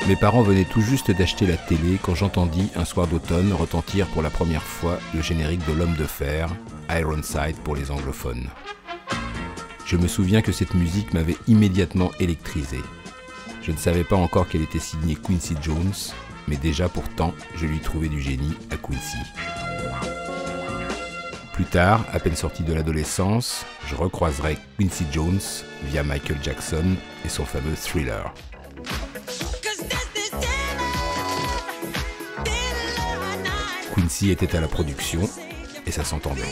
Mes parents venaient tout juste d'acheter la télé quand j'entendis un soir d'automne retentir pour la première fois le générique de l'Homme de Fer, Ironside pour les anglophones. Je me souviens que cette musique m'avait immédiatement électrisé. Je ne savais pas encore qu'elle était signée Quincy Jones, mais déjà pourtant, je lui trouvais du génie à Quincy. Plus tard, à peine sorti de l'adolescence, je recroiserai Quincy Jones via Michael Jackson et son fameux Thriller. Quincy était à la production et ça s'entendait.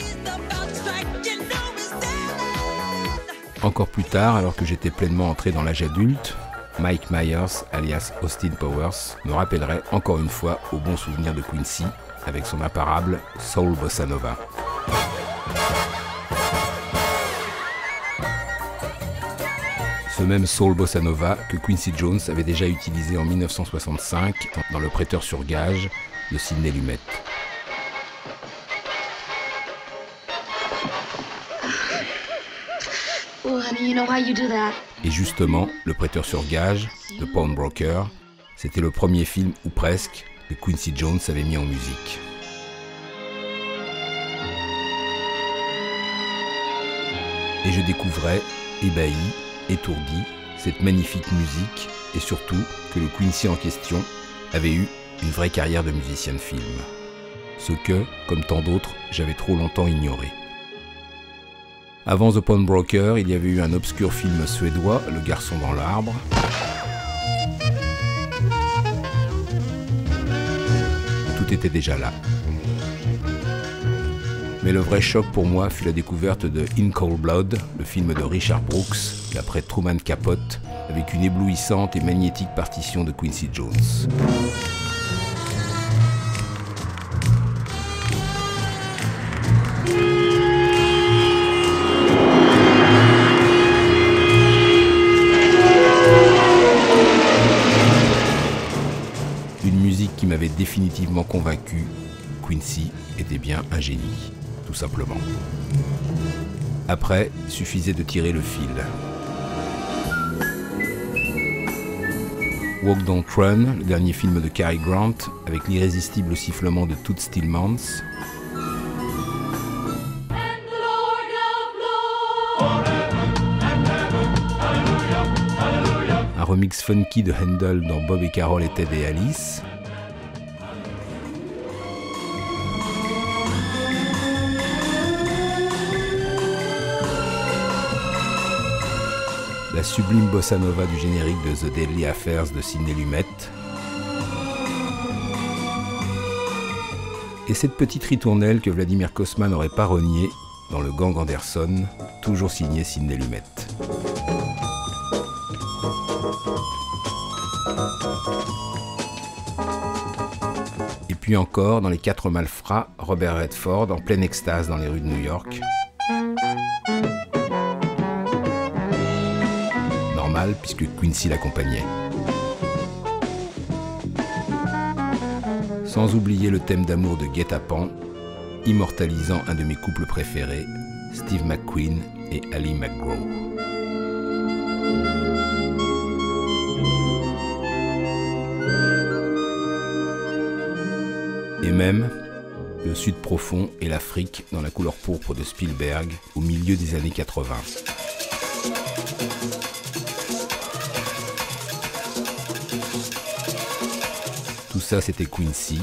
Encore plus tard, alors que j'étais pleinement entré dans l'âge adulte, Mike Myers, alias Austin Powers, me rappellerait encore une fois au bon souvenir de Quincy avec son imparable Soul Bossa Nova. Ce même Soul Bossa Nova que Quincy Jones avait déjà utilisé en 1965 dans Le Prêteur sur gage de Sidney Lumet. Et justement, Le Prêteur sur gage de Pawnbroker, c'était le premier film, ou presque, que Quincy Jones avait mis en musique. Et je découvrais, ébahi, étourdi, cette magnifique musique, et surtout que le Quincy en question avait eu une vraie carrière de musicien de film. Ce que, comme tant d'autres, j'avais trop longtemps ignoré. Avant The Pawnbroker, il y avait eu un obscur film suédois, Le Garçon dans l'arbre. Tout était déjà là. Mais le vrai choc pour moi fut la découverte de In Cold Blood, le film de Richard Brooks, d'après Truman Capote, avec une éblouissante et magnétique partition de Quincy Jones. Une musique qui m'avait définitivement convaincu, Quincy était bien un génie, tout simplement. Après, il suffisait de tirer le fil. Walk Don't Run, le dernier film de Cary Grant, avec l'irrésistible sifflement de Toots Thielemans. Un remix funky de Handel dans Bob et Carol et Ted et Alice. La sublime bossa nova du générique de The Deadly Affairs de Sidney Lumet. Et cette petite ritournelle que Vladimir Cosma n'aurait pas reniée dans Le Gang Anderson, toujours signé Sidney Lumet. Et puis encore, dans Les Quatre Malfrats, Robert Redford en pleine extase dans les rues de New York. Normal, puisque Quincy l'accompagnait. Sans oublier le thème d'amour de Guet-apens, immortalisant un de mes couples préférés, Steve McQueen et Ali McGraw. Et même le Sud profond et l'Afrique dans La couleur pourpre de Spielberg au milieu des années 80. Tout ça, c'était Quincy.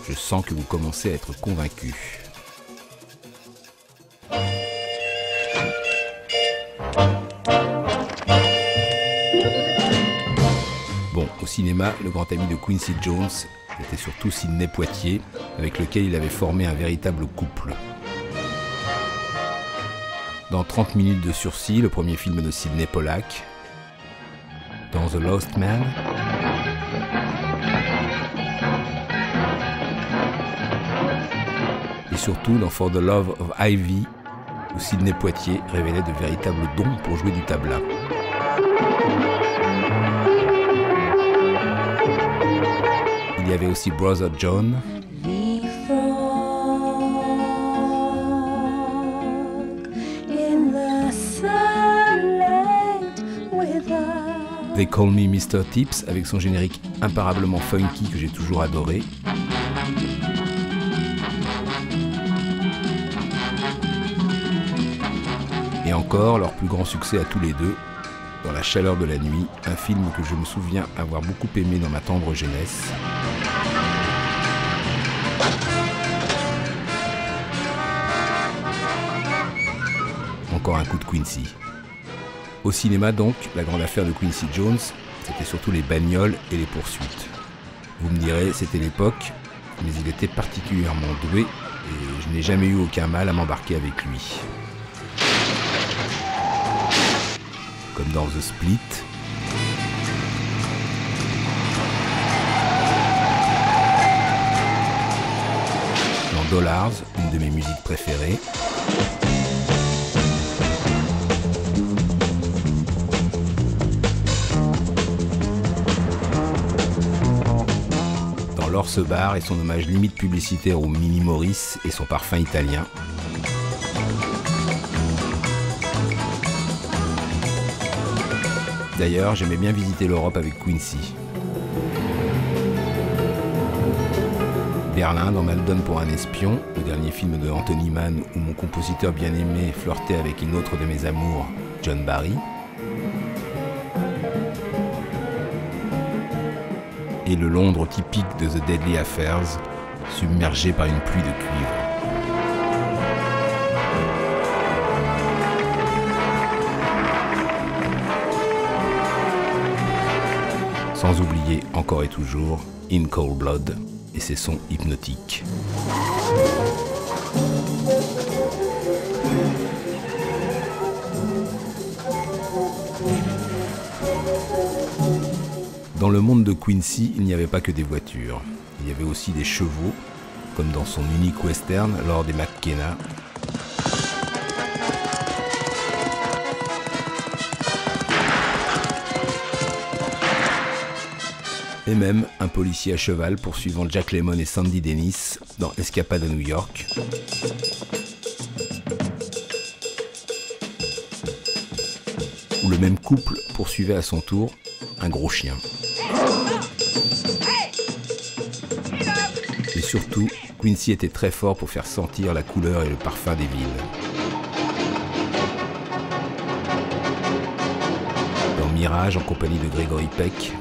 Je sens que vous commencez à être convaincus. Bon, au cinéma, le grand ami de Quincy Jones était surtout Sidney Poitier, avec lequel il avait formé un véritable couple. Dans 30 minutes de sursis, le premier film de Sidney Pollack. Dans The Lost Man. Et surtout dans For the Love of Ivy, où Sidney Poitier révélait de véritables dons pour jouer du tabla. Il y avait aussi Brother John. They Call Me Mr. Tips avec son générique imparablement funky que j'ai toujours adoré. Et encore leur plus grand succès à tous les deux, Dans la chaleur de la nuit, un film que je me souviens avoir beaucoup aimé dans ma tendre jeunesse. Encore un coup de Quincy. Au cinéma donc, la grande affaire de Quincy Jones, c'était surtout les bagnoles et les poursuites. Vous me direz, c'était l'époque, mais il était particulièrement doué et je n'ai jamais eu aucun mal à m'embarquer avec lui. Comme dans The Split, dans Dollars, une de mes musiques préférées, dans L'Orse Bar et son hommage limite publicitaire au Mini Maurice et son parfum italien. D'ailleurs, j'aimais bien visiter l'Europe avec Quincy. Berlin, dans Maldon pour un espion, le dernier film de Anthony Mann où mon compositeur bien-aimé flirtait avec une autre de mes amours, John Barry. Et le Londres typique de The Deadly Affairs, submergé par une pluie de cuivre. Sans oublier encore et toujours In Cold Blood et ses sons hypnotiques. Dans le monde de Quincy, il n'y avait pas que des voitures. Il y avait aussi des chevaux, comme dans son unique western Lord et McKenna. Et même un policier à cheval poursuivant Jack Lemmon et Sandy Dennis dans Escapade à New York. Où le même couple poursuivait à son tour un gros chien. Et surtout, Quincy était très fort pour faire sentir la couleur et le parfum des villes. Dans Mirage en compagnie de Gregory Peck,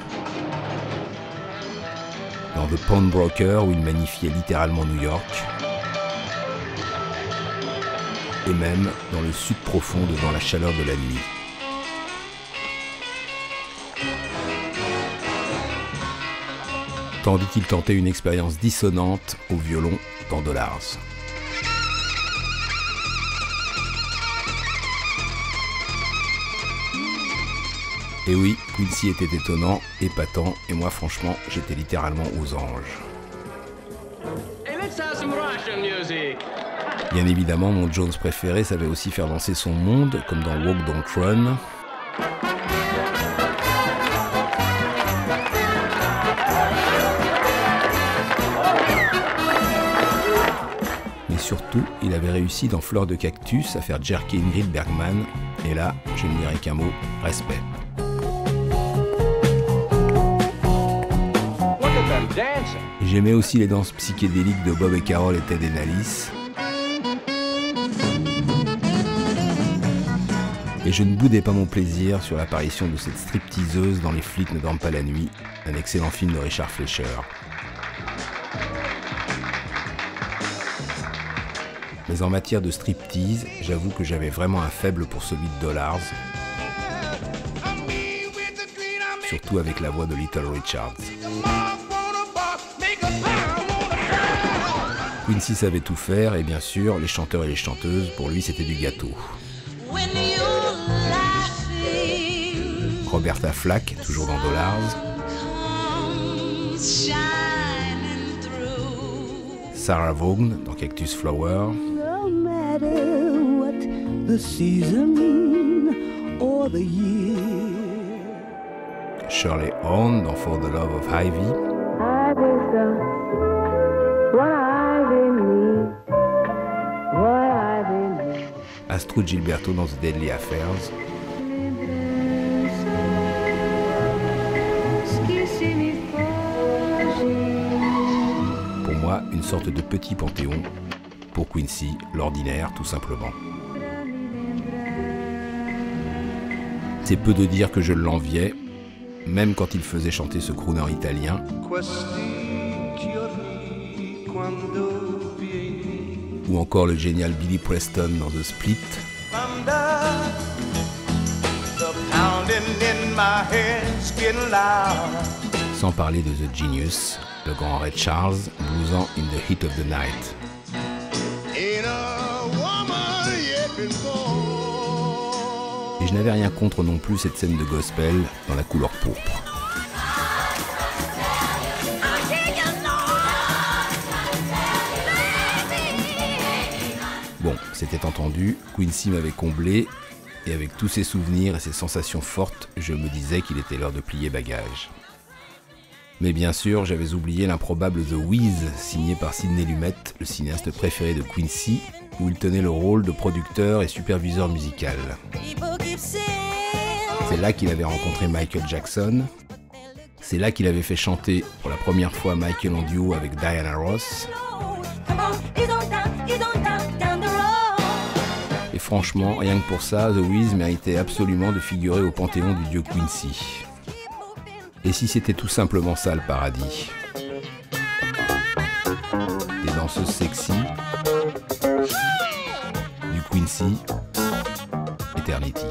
dans The Pawnbroker où il magnifiait littéralement New York, et même dans le sud profond devant la chaleur de la nuit. Tandis qu'il tentait une expérience dissonante au violon dans Dollars. Et oui, Quincy était étonnant, épatant, et moi franchement, j'étais littéralement aux anges. Bien évidemment, mon Jones préféré savait aussi faire danser son monde, comme dans Walk Don't Run. Mais surtout, il avait réussi dans Fleur de Cactus à faire jerker Ingrid Bergman, et là, je ne dirais qu'un mot, respect. J'aimais aussi les danses psychédéliques de Bob et Carol et Ted et Alice. Et je ne boudais pas mon plaisir sur l'apparition de cette stripteaseuse dans Les flics ne dorment pas la nuit, un excellent film de Richard Fleischer. Mais en matière de striptease, j'avoue que j'avais vraiment un faible pour celui de Dollars, surtout avec la voix de Little Richards. Quincy savait tout faire et bien sûr, les chanteurs et les chanteuses, pour lui c'était du gâteau. Roberta Flack, toujours dans Dollars. Sarah Vaughan dans Cactus Flower. Shirley Horn dans For the Love of Ivy. Astrud Gilberto dans The Deadly Affairs. moi une sorte de petit panthéon. Pour Quincy, l'ordinaire, tout simplement. C'est peu de dire que je l'enviais, même quand il faisait chanter ce crooner italien. Ou encore le génial Billy Preston dans The Split. Sans parler de The Genius, le grand Ray Charles, bluesant In the Heat of the Night. Et je n'avais rien contre non plus cette scène de gospel dans la couleur pourpre. Bon, c'était entendu, Quincy m'avait comblé, et avec tous ses souvenirs et ses sensations fortes, je me disais qu'il était l'heure de plier bagage. Mais bien sûr, j'avais oublié l'improbable The Wiz, signé par Sidney Lumet, le cinéaste préféré de Quincy, où il tenait le rôle de producteur et superviseur musical. C'est là qu'il avait rencontré Michael Jackson. C'est là qu'il avait fait chanter pour la première fois Michael en duo avec Diana Ross. Et franchement, rien que pour ça, The Wiz méritait absolument de figurer au panthéon du dieu Quincy. Et si c'était tout simplement ça le paradis? Des danseuses sexy, du Quincy, Eternity.